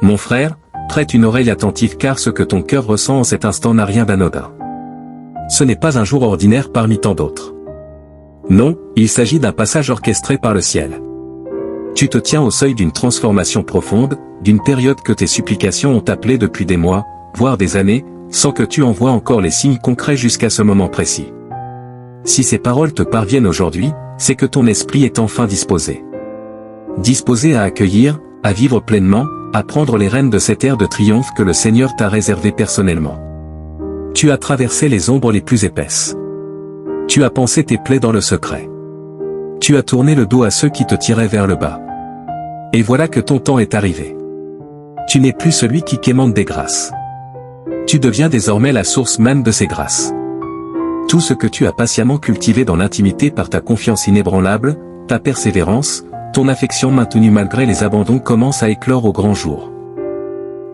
Mon frère, prête une oreille attentive car ce que ton cœur ressent en cet instant n'a rien d'anodin. Ce n'est pas un jour ordinaire parmi tant d'autres. Non, il s'agit d'un passage orchestré par le ciel. Tu te tiens au seuil d'une transformation profonde, d'une période que tes supplications ont appelée depuis des mois, voire des années, sans que tu en vois encore les signes concrets jusqu'à ce moment précis. Si ces paroles te parviennent aujourd'hui, c'est que ton esprit est enfin disposé. Disposé à accueillir, à vivre pleinement, à prendre les rênes de cette ère de triomphe que le Seigneur t'a réservé personnellement. Tu as traversé les ombres les plus épaisses. Tu as pansé tes plaies dans le secret. Tu as tourné le dos à ceux qui te tiraient vers le bas. Et voilà que ton temps est arrivé. Tu n'es plus celui qui quémande des grâces. Tu deviens désormais la source même de ces grâces. Tout ce que tu as patiemment cultivé dans l'intimité par ta confiance inébranlable, ta persévérance, ton affection maintenue malgré les abandons commence à éclore au grand jour.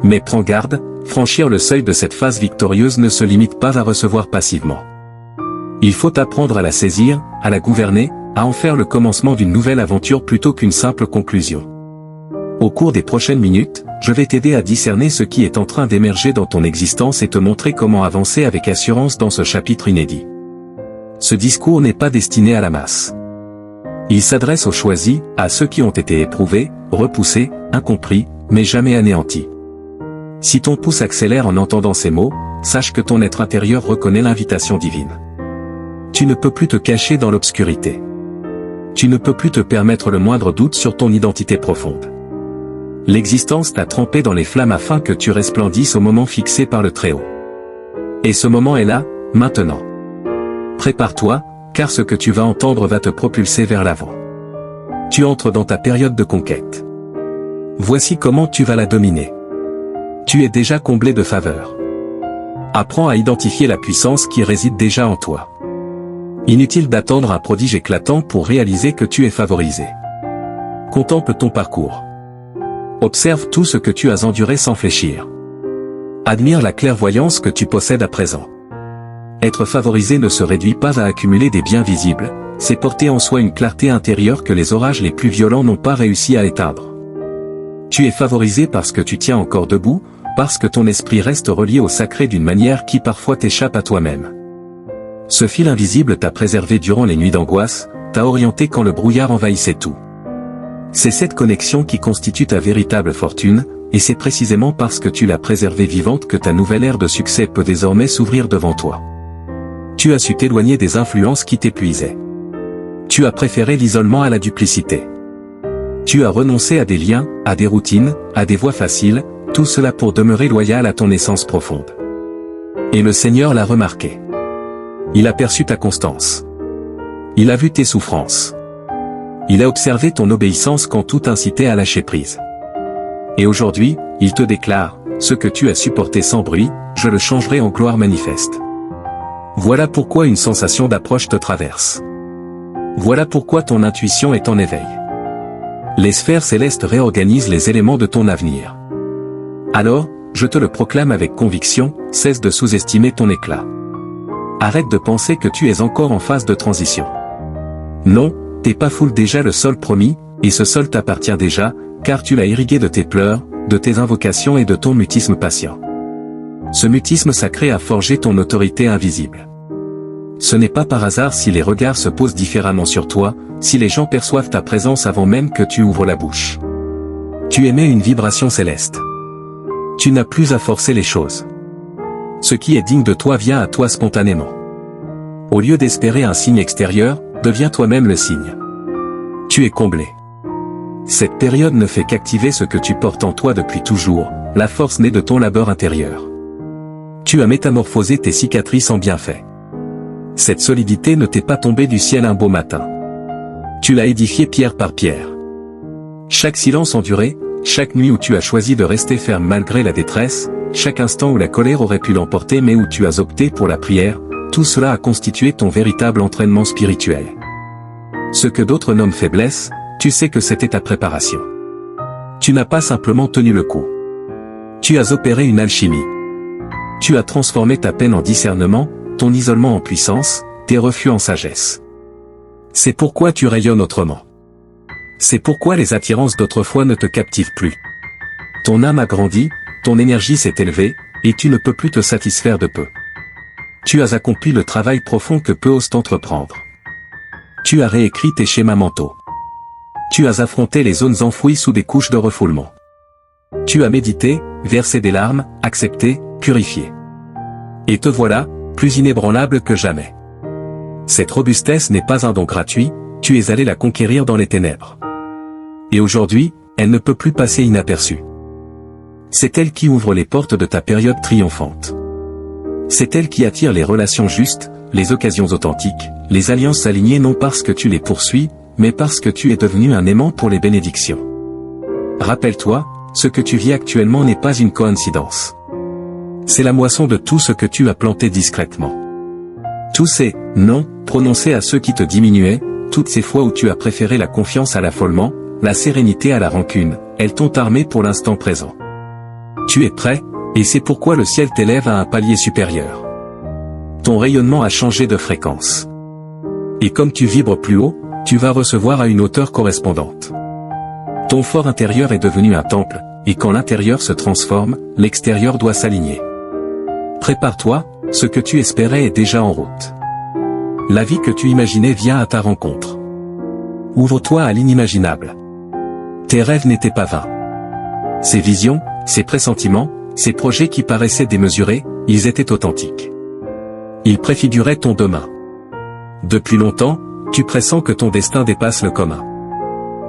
Mais prends garde, franchir le seuil de cette phase victorieuse ne se limite pas à recevoir passivement. Il faut apprendre à la saisir, à la gouverner, à en faire le commencement d'une nouvelle aventure plutôt qu'une simple conclusion. Au cours des prochaines minutes, je vais t'aider à discerner ce qui est en train d'émerger dans ton existence et te montrer comment avancer avec assurance dans ce chapitre inédit. Ce discours n'est pas destiné à la masse. Il s'adresse aux choisis, à ceux qui ont été éprouvés, repoussés, incompris, mais jamais anéantis. Si ton pouce accélère en entendant ces mots, sache que ton être intérieur reconnaît l'invitation divine. Tu ne peux plus te cacher dans l'obscurité. Tu ne peux plus te permettre le moindre doute sur ton identité profonde. L'existence t'a trempé dans les flammes afin que tu resplendisses au moment fixé par le Très-Haut. Et ce moment est là, maintenant. Prépare-toi, car ce que tu vas entendre va te propulser vers l'avant. Tu entres dans ta période de conquête. Voici comment tu vas la dominer. Tu es déjà comblé de faveurs. Apprends à identifier la puissance qui réside déjà en toi. Inutile d'attendre un prodige éclatant pour réaliser que tu es favorisé. Contemple ton parcours. Observe tout ce que tu as enduré sans fléchir. Admire la clairvoyance que tu possèdes à présent. Être favorisé ne se réduit pas à accumuler des biens visibles, c'est porter en soi une clarté intérieure que les orages les plus violents n'ont pas réussi à éteindre. Tu es favorisé parce que tu tiens encore debout, parce que ton esprit reste relié au sacré d'une manière qui parfois t'échappe à toi-même. Ce fil invisible t'a préservé durant les nuits d'angoisse, t'a orienté quand le brouillard envahissait tout. C'est cette connexion qui constitue ta véritable fortune, et c'est précisément parce que tu l'as préservée vivante que ta nouvelle ère de succès peut désormais s'ouvrir devant toi. Tu as su t'éloigner des influences qui t'épuisaient. Tu as préféré l'isolement à la duplicité. Tu as renoncé à des liens, à des routines, à des voies faciles, tout cela pour demeurer loyal à ton essence profonde. Et le Seigneur l'a remarqué. Il a perçu ta constance. Il a vu tes souffrances. Il a observé ton obéissance quand tout incitait à lâcher prise. Et aujourd'hui, il te déclare, ce que tu as supporté sans bruit, je le changerai en gloire manifeste. Voilà pourquoi une sensation d'approche te traverse. Voilà pourquoi ton intuition est en éveil. Les sphères célestes réorganisent les éléments de ton avenir. Alors, je te le proclame avec conviction, cesse de sous-estimer ton éclat. Arrête de penser que tu es encore en phase de transition. Non, tes pas foulent déjà le sol promis, et ce sol t'appartient déjà, car tu l'as irrigué de tes pleurs, de tes invocations et de ton mutisme patient. Ce mutisme sacré a forgé ton autorité invisible. Ce n'est pas par hasard si les regards se posent différemment sur toi, si les gens perçoivent ta présence avant même que tu ouvres la bouche. Tu émets une vibration céleste. Tu n'as plus à forcer les choses. Ce qui est digne de toi vient à toi spontanément. Au lieu d'espérer un signe extérieur, deviens toi-même le signe. Tu es comblé. Cette période ne fait qu'activer ce que tu portes en toi depuis toujours, la force née de ton labeur intérieur. Tu as métamorphosé tes cicatrices en bienfaits. Cette solidité ne t'est pas tombée du ciel un beau matin. Tu l'as édifiée pierre par pierre. Chaque silence enduré, chaque nuit où tu as choisi de rester ferme malgré la détresse, chaque instant où la colère aurait pu l'emporter mais où tu as opté pour la prière, tout cela a constitué ton véritable entraînement spirituel. Ce que d'autres nomment faiblesse, tu sais que c'était ta préparation. Tu n'as pas simplement tenu le coup. Tu as opéré une alchimie. Tu as transformé ta peine en discernement, ton isolement en puissance, tes refus en sagesse. C'est pourquoi tu rayonnes autrement. C'est pourquoi les attirances d'autrefois ne te captivent plus. Ton âme a grandi, ton énergie s'est élevée, et tu ne peux plus te satisfaire de peu. Tu as accompli le travail profond que peu osent entreprendre. Tu as réécrit tes schémas mentaux. Tu as affronté les zones enfouies sous des couches de refoulement. Tu as médité, versé des larmes, accepté, purifié. Et te voilà, plus inébranlable que jamais. Cette robustesse n'est pas un don gratuit, tu es allé la conquérir dans les ténèbres. Et aujourd'hui, elle ne peut plus passer inaperçue. C'est elle qui ouvre les portes de ta période triomphante. C'est elle qui attire les relations justes, les occasions authentiques, les alliances alignées non parce que tu les poursuis, mais parce que tu es devenu un aimant pour les bénédictions. Rappelle-toi, ce que tu vis actuellement n'est pas une coïncidence. C'est la moisson de tout ce que tu as planté discrètement. Tous ces « non » prononcés à ceux qui te diminuaient, toutes ces fois où tu as préféré la confiance à l'affolement, la sérénité à la rancune, elles t'ont armé pour l'instant présent. Tu es prêt, et c'est pourquoi le ciel t'élève à un palier supérieur. Ton rayonnement a changé de fréquence. Et comme tu vibres plus haut, tu vas recevoir à une hauteur correspondante. Ton fort intérieur est devenu un temple, et quand l'intérieur se transforme, l'extérieur doit s'aligner. Prépare-toi, ce que tu espérais est déjà en route. La vie que tu imaginais vient à ta rencontre. Ouvre-toi à l'inimaginable. Tes rêves n'étaient pas vains. Ces visions, ces pressentiments, ces projets qui paraissaient démesurés, ils étaient authentiques. Ils préfiguraient ton demain. Depuis longtemps, tu pressens que ton destin dépasse le commun.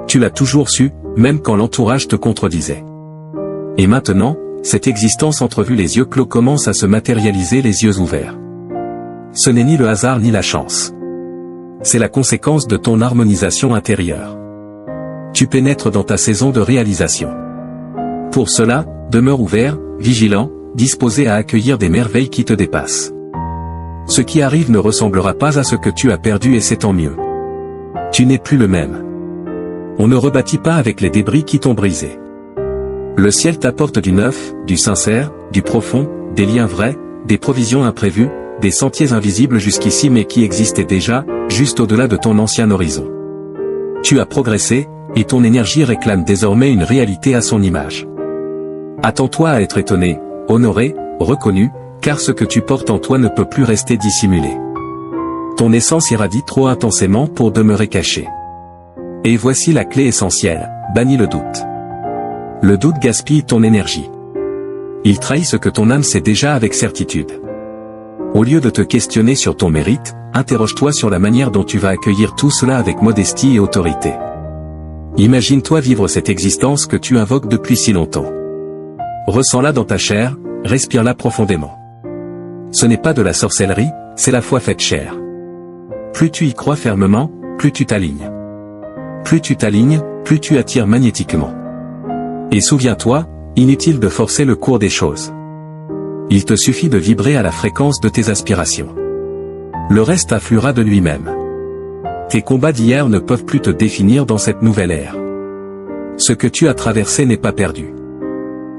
Tu l'as toujours su, même quand l'entourage te contredisait. Et maintenant, cette existence entrevue les yeux clos commence à se matérialiser les yeux ouverts. Ce n'est ni le hasard ni la chance. C'est la conséquence de ton harmonisation intérieure. Tu pénètres dans ta saison de réalisation. Pour cela, demeure ouvert, vigilant, disposé à accueillir des merveilles qui te dépassent. Ce qui arrive ne ressemblera pas à ce que tu as perdu et c'est tant mieux. Tu n'es plus le même. On ne rebâtit pas avec les débris qui t'ont brisé. Le ciel t'apporte du neuf, du sincère, du profond, des liens vrais, des provisions imprévues, des sentiers invisibles jusqu'ici mais qui existaient déjà, juste au-delà de ton ancien horizon. Tu as progressé, et ton énergie réclame désormais une réalité à son image. Attends-toi à être étonné, honoré, reconnu, car ce que tu portes en toi ne peut plus rester dissimulé. Ton essence irradie trop intensément pour demeurer cachée. Et voici la clé essentielle, bannis le doute. Le doute gaspille ton énergie. Il trahit ce que ton âme sait déjà avec certitude. Au lieu de te questionner sur ton mérite, interroge-toi sur la manière dont tu vas accueillir tout cela avec modestie et autorité. Imagine-toi vivre cette existence que tu invoques depuis si longtemps. Ressens-la dans ta chair, respire-la profondément. Ce n'est pas de la sorcellerie, c'est la foi faite chair. Plus tu y crois fermement, plus tu t'alignes. Plus tu t'alignes, plus tu attires magnétiquement. Et souviens-toi, inutile de forcer le cours des choses. Il te suffit de vibrer à la fréquence de tes aspirations. Le reste affluera de lui-même. Tes combats d'hier ne peuvent plus te définir dans cette nouvelle ère. Ce que tu as traversé n'est pas perdu.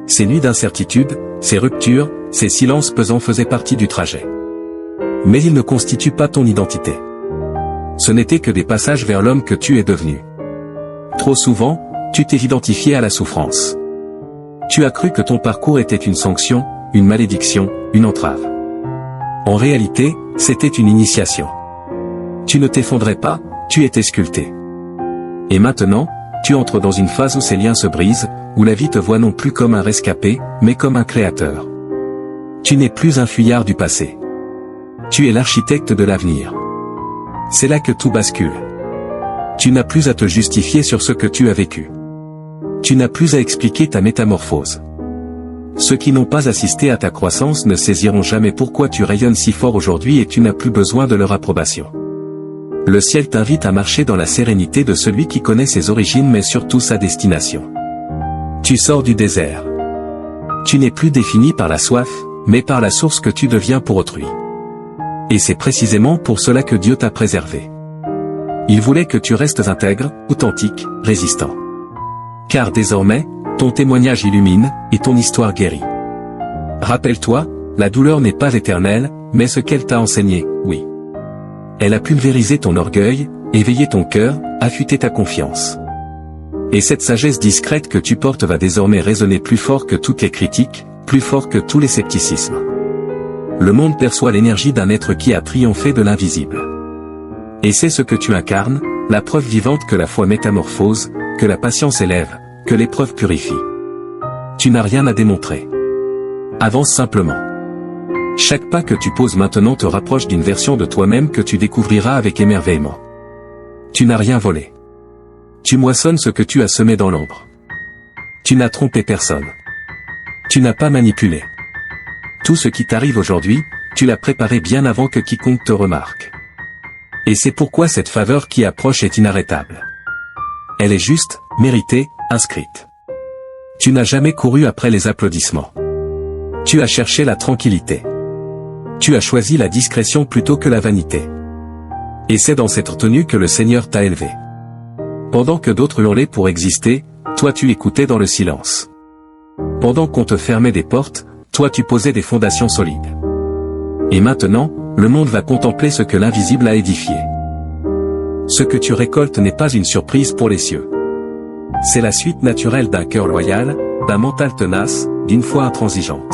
Ces nuits d'incertitude, ces ruptures, ces silences pesants faisaient partie du trajet. Mais ils ne constituent pas ton identité. Ce n'étaient que des passages vers l'homme que tu es devenu. Trop souvent, tu t'es identifié à la souffrance. Tu as cru que ton parcours était une sanction, une malédiction, une entrave. En réalité, c'était une initiation. Tu ne t'effondrais pas, tu étais sculpté. Et maintenant, tu entres dans une phase où ces liens se brisent, où la vie te voit non plus comme un rescapé, mais comme un créateur. Tu n'es plus un fuyard du passé. Tu es l'architecte de l'avenir. C'est là que tout bascule. Tu n'as plus à te justifier sur ce que tu as vécu. Tu n'as plus à expliquer ta métamorphose. Ceux qui n'ont pas assisté à ta croissance ne saisiront jamais pourquoi tu rayonnes si fort aujourd'hui et tu n'as plus besoin de leur approbation. Le ciel t'invite à marcher dans la sérénité de celui qui connaît ses origines mais surtout sa destination. Tu sors du désert. Tu n'es plus défini par la soif, mais par la source que tu deviens pour autrui. Et c'est précisément pour cela que Dieu t'a préservé. Il voulait que tu restes intègre, authentique, résistant. Car désormais, ton témoignage illumine, et ton histoire guérit. Rappelle-toi, la douleur n'est pas éternelle, mais ce qu'elle t'a enseigné, oui. Elle a pulvérisé ton orgueil, éveillé ton cœur, affûté ta confiance. Et cette sagesse discrète que tu portes va désormais résonner plus fort que toutes les critiques, plus fort que tous les scepticismes. Le monde perçoit l'énergie d'un être qui a triomphé de l'invisible. Et c'est ce que tu incarnes, la preuve vivante que la foi métamorphose, que la patience élève, que l'épreuve purifie. Tu n'as rien à démontrer. Avance simplement. Chaque pas que tu poses maintenant te rapproche d'une version de toi-même que tu découvriras avec émerveillement. Tu n'as rien volé. Tu moissonnes ce que tu as semé dans l'ombre. Tu n'as trompé personne. Tu n'as pas manipulé. Tout ce qui t'arrive aujourd'hui, tu l'as préparé bien avant que quiconque te remarque. Et c'est pourquoi cette faveur qui approche est inarrêtable. Elle est juste, méritée, inscrite. Tu n'as jamais couru après les applaudissements. Tu as cherché la tranquillité. Tu as choisi la discrétion plutôt que la vanité. Et c'est dans cette retenue que le Seigneur t'a élevé. Pendant que d'autres hurlaient pour exister, toi tu écoutais dans le silence. Pendant qu'on te fermait des portes, toi tu posais des fondations solides. Et maintenant, le monde va contempler ce que l'invisible a édifié. Ce que tu récoltes n'est pas une surprise pour les cieux. C'est la suite naturelle d'un cœur loyal, d'un mental tenace, d'une foi intransigeante.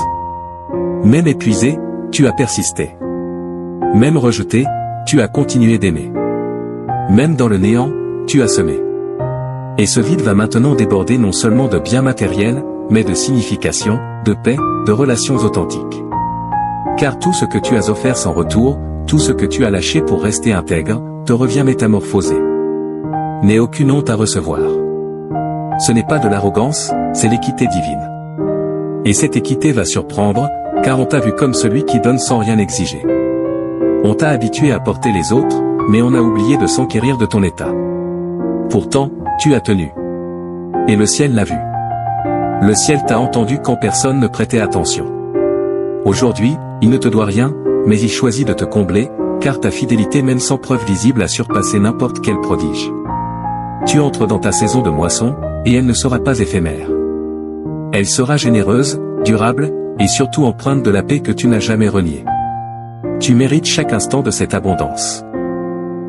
Même épuisé, tu as persisté. Même rejeté, tu as continué d'aimer. Même dans le néant, tu as semé. Et ce vide va maintenant déborder non seulement de biens matériels, mais de signification, de paix, de relations authentiques. Car tout ce que tu as offert sans retour, tout ce que tu as lâché pour rester intègre, te revient métamorphosé. N'aie aucune honte à recevoir. Ce n'est pas de l'arrogance, c'est l'équité divine. Et cette équité va surprendre, car on t'a vu comme celui qui donne sans rien exiger. On t'a habitué à porter les autres, mais on a oublié de s'enquérir de ton état. Pourtant, tu as tenu. Et le ciel l'a vu. Le ciel t'a entendu quand personne ne prêtait attention. Aujourd'hui, il ne te doit rien, mais il choisit de te combler, car ta fidélité même sans preuve visible a surpassé n'importe quel prodige. Tu entres dans ta saison de moisson, et elle ne sera pas éphémère. Elle sera généreuse, durable, et surtout empreinte de la paix que tu n'as jamais reniée. Tu mérites chaque instant de cette abondance.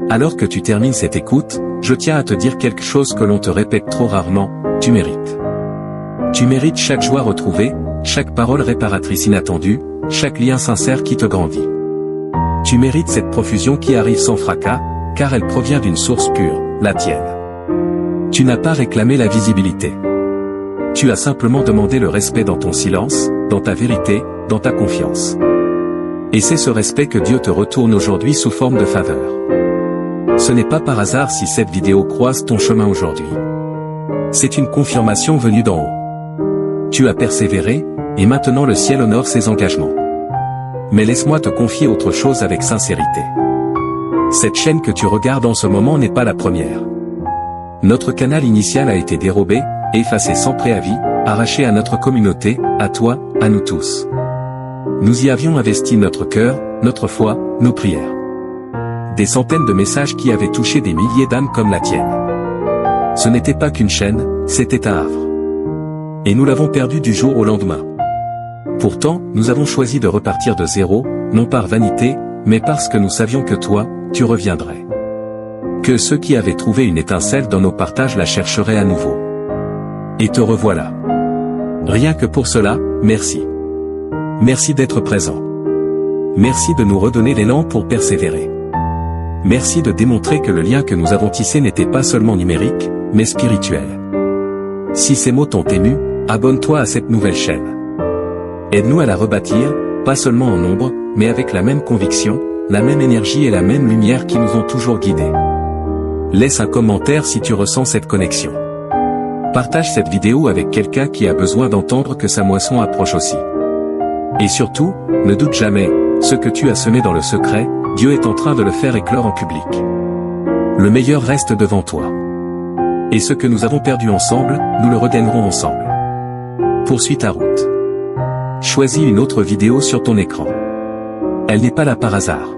Alors que tu termines cette écoute, je tiens à te dire quelque chose que l'on te répète trop rarement, tu mérites. Tu mérites chaque joie retrouvée, chaque parole réparatrice inattendue, chaque lien sincère qui te grandit. Tu mérites cette profusion qui arrive sans fracas, car elle provient d'une source pure, la tienne. Tu n'as pas réclamé la visibilité. Tu as simplement demandé le respect dans ton silence, dans ta vérité, dans ta confiance. Et c'est ce respect que Dieu te retourne aujourd'hui sous forme de faveur. Ce n'est pas par hasard si cette vidéo croise ton chemin aujourd'hui. C'est une confirmation venue d'en haut. Tu as persévéré, et maintenant le ciel honore ses engagements. Mais laisse-moi te confier autre chose avec sincérité. Cette chaîne que tu regardes en ce moment n'est pas la première. Notre canal initial a été dérobé, effacé sans préavis, arraché à notre communauté, à toi, à nous tous. Nous y avions investi notre cœur, notre foi, nos prières. Des centaines de messages qui avaient touché des milliers d'âmes comme la tienne. Ce n'était pas qu'une chaîne, c'était un havre. Et nous l'avons perdu du jour au lendemain. Pourtant, nous avons choisi de repartir de zéro, non par vanité, mais parce que nous savions que toi, tu reviendrais. Que ceux qui avaient trouvé une étincelle dans nos partages la chercheraient à nouveau. Et te revoilà. Rien que pour cela, merci. Merci d'être présent. Merci de nous redonner l'élan pour persévérer. Merci de démontrer que le lien que nous avons tissé n'était pas seulement numérique, mais spirituel. Si ces mots t'ont ému, abonne-toi à cette nouvelle chaîne. Aide-nous à la rebâtir, pas seulement en nombre, mais avec la même conviction, la même énergie et la même lumière qui nous ont toujours guidés. Laisse un commentaire si tu ressens cette connexion. Partage cette vidéo avec quelqu'un qui a besoin d'entendre que sa moisson approche aussi. Et surtout, ne doute jamais, ce que tu as semé dans le secret, Dieu est en train de le faire éclore en public. Le meilleur reste devant toi. Et ce que nous avons perdu ensemble, nous le regagnerons ensemble. Poursuis ta route. Choisis une autre vidéo sur ton écran. Elle n'est pas là par hasard.